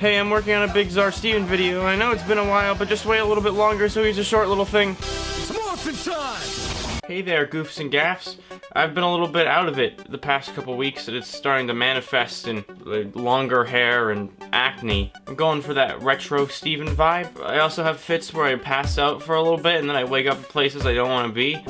Hey, I'm working on a big Czar Steven video. I know it's been a while, but just wait a little bit longer, so here's a short little thing. It's morphin' time! Hey there, goofs and gaffs. I've been a little bit out of it the past couple weeks, and it's starting to manifest in longer hair and acne. I'm going for that retro Steven vibe. I also have fits where I pass out for a little bit, and then I wake up in places I don't want to be.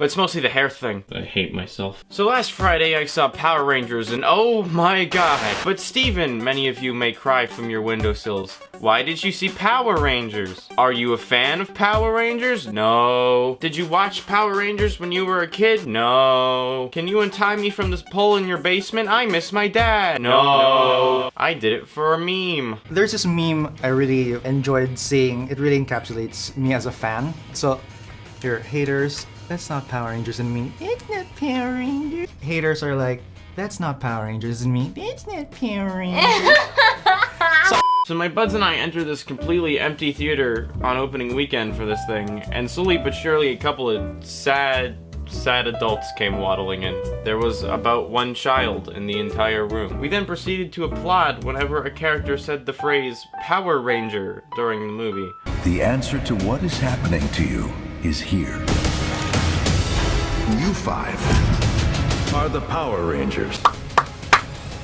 But it's mostly the hair thing. I hate myself. So last Friday I saw Power Rangers and oh my god. But Steven, many of you may cry from your windowsills. Why did you see Power Rangers? Are you a fan of Power Rangers? No. Did you watch Power Rangers when you were a kid? No. Can you untie me from this pole in your basement? I miss my dad. No. I did it for a meme. There's this meme I really enjoyed seeing. It really encapsulates me as a fan. So, here, haters. That's not Power Rangers and me. It's not Power Rangers. Haters are like, that's not Power Rangers and me. That's not Power Rangers. So my buds and I entered this completely empty theater on opening weekend for this thing, and slowly but surely a couple of sad adults came waddling in. There was about one child in the entire room. We then proceeded to applaud whenever a character said the phrase Power Ranger during the movie. The answer to what is happening to you is here. You five are the Power Rangers.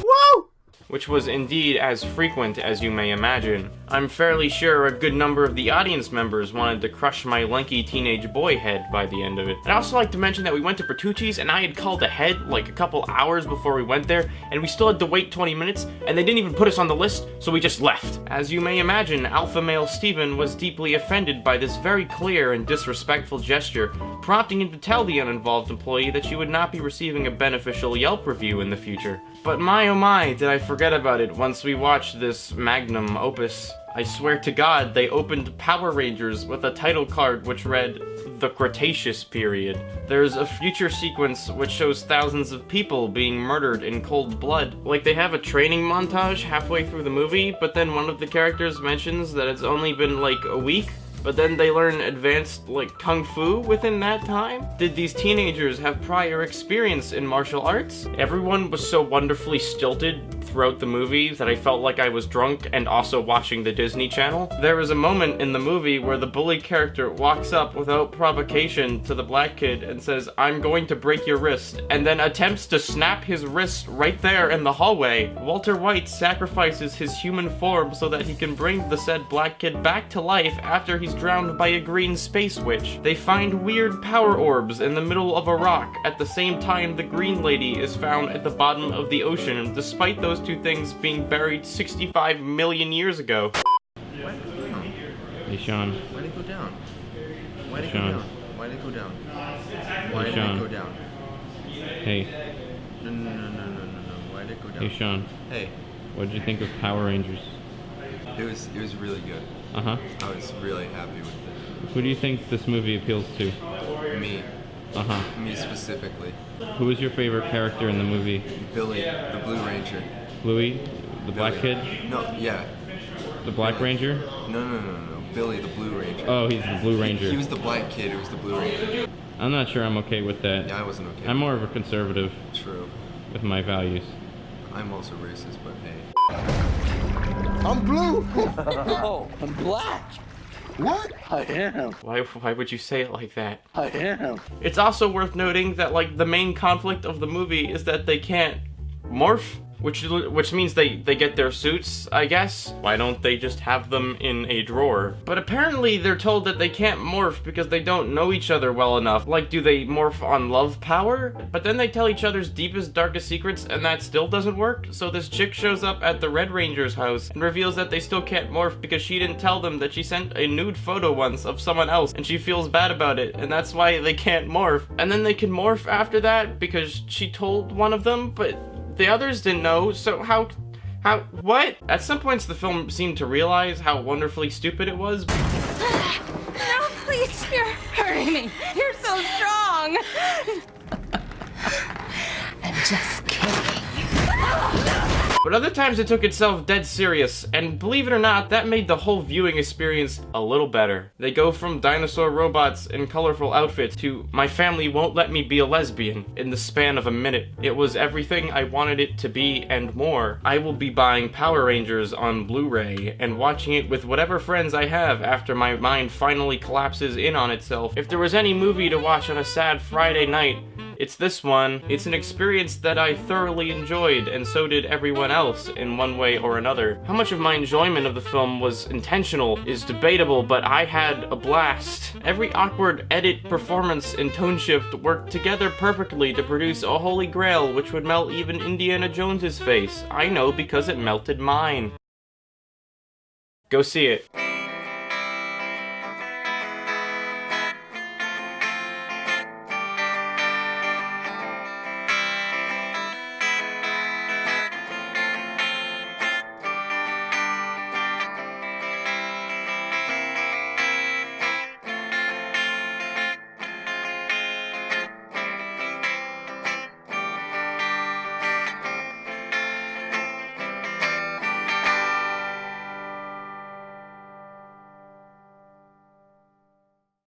Woo! Which was indeed as frequent as you may imagine. I'm fairly sure a good number of the audience members wanted to crush my lanky teenage boy head by the end of it. I'd also like to mention that we went to Bertucci's and I had called ahead like a couple hours before we went there, and we still had to wait 20 minutes, and they didn't even put us on the list, so we just left. As you may imagine, alpha male Steven was deeply offended by this very clear and disrespectful gesture, prompting him to tell the uninvolved employee that she would not be receiving a beneficial Yelp review in the future. But my oh my, did I forget about it once we watched this magnum opus. I swear to God, they opened Power Rangers with a title card which read, The Cretaceous Period. There's a future sequence which shows thousands of people being murdered in cold blood. Like, they have a training montage halfway through the movie, but then one of the characters mentions that it's only been like a week. But then they learn advanced, like, kung fu within that time? Did these teenagers have prior experience in martial arts? Everyone was so wonderfully stilted throughout the movie that I felt like I was drunk and also watching the Disney Channel. There was a moment in the movie where the bully character walks up without provocation to the black kid and says, "I'm going to break your wrist," and then attempts to snap his wrist right there in the hallway. Walter White sacrifices his human form so that he can bring the said black kid back to life after he's drowned by a green space witch. They find weird power orbs in the middle of a rock at the same time the green lady is found at the bottom of the ocean, despite those two things being buried 65 million years ago. Hey Sean. Why'd it go down? Why'd it Sean. go down? Why'd it go down? Why did Sean. it go down? Hey. No. Why'd it go down? Hey Sean. Hey, What did you think of Power Rangers? it was really good. Uh-huh. I was really happy with it. Who do you think this movie appeals to? Me. Uh-huh. Me specifically. Who was your favorite character in the movie? Billy, the Blue Ranger. Louis? The black Billy. kid? No, yeah. The Black Billy. Ranger? No. Billy, the Blue Ranger. Oh, he's the Blue Ranger. He was the black kid who was the Blue Ranger. I'm not sure I'm okay with that. Yeah, I wasn't okay. I'm more of a conservative True. with my values. I'm also racist, but hey. I'm blue! No, I'm black. What? I am. Why would you say it like that? I am. It's also worth noting that, like, the main conflict of the movie is that they can't morph, which means they get their suits, I guess. Why don't they just have them in a drawer? But apparently they're told that they can't morph because they don't know each other well enough. Like, do they morph on love power? But then they tell each other's deepest, darkest secrets and that still doesn't work. So this chick shows up at the Red Ranger's house and reveals that they still can't morph because she didn't tell them that she sent a nude photo once of someone else and she feels bad about it, and that's why they can't morph. And then they can morph after that because she told one of them, but the others didn't know, so how, what? At some points the film seemed to realize how wonderfully stupid it was. No, please, you're hurting me. You're so strong. I'm just kidding. But other times it took itself dead serious, and believe it or not, that made the whole viewing experience a little better. They go from dinosaur robots in colorful outfits to my family won't let me be a lesbian in the span of a minute. It was everything I wanted it to be and more. I will be buying Power Rangers on Blu-ray and watching it with whatever friends I have after my mind finally collapses in on itself. If there was any movie to watch on a sad Friday night, it's this one. It's an experience that I thoroughly enjoyed, and so did everyone else in one way or another. How much of my enjoyment of the film was intentional is debatable, but I had a blast. Every awkward edit, performance, and tone shift worked together perfectly to produce a holy grail which would melt even Indiana Jones's face. I know because it melted mine. Go see it.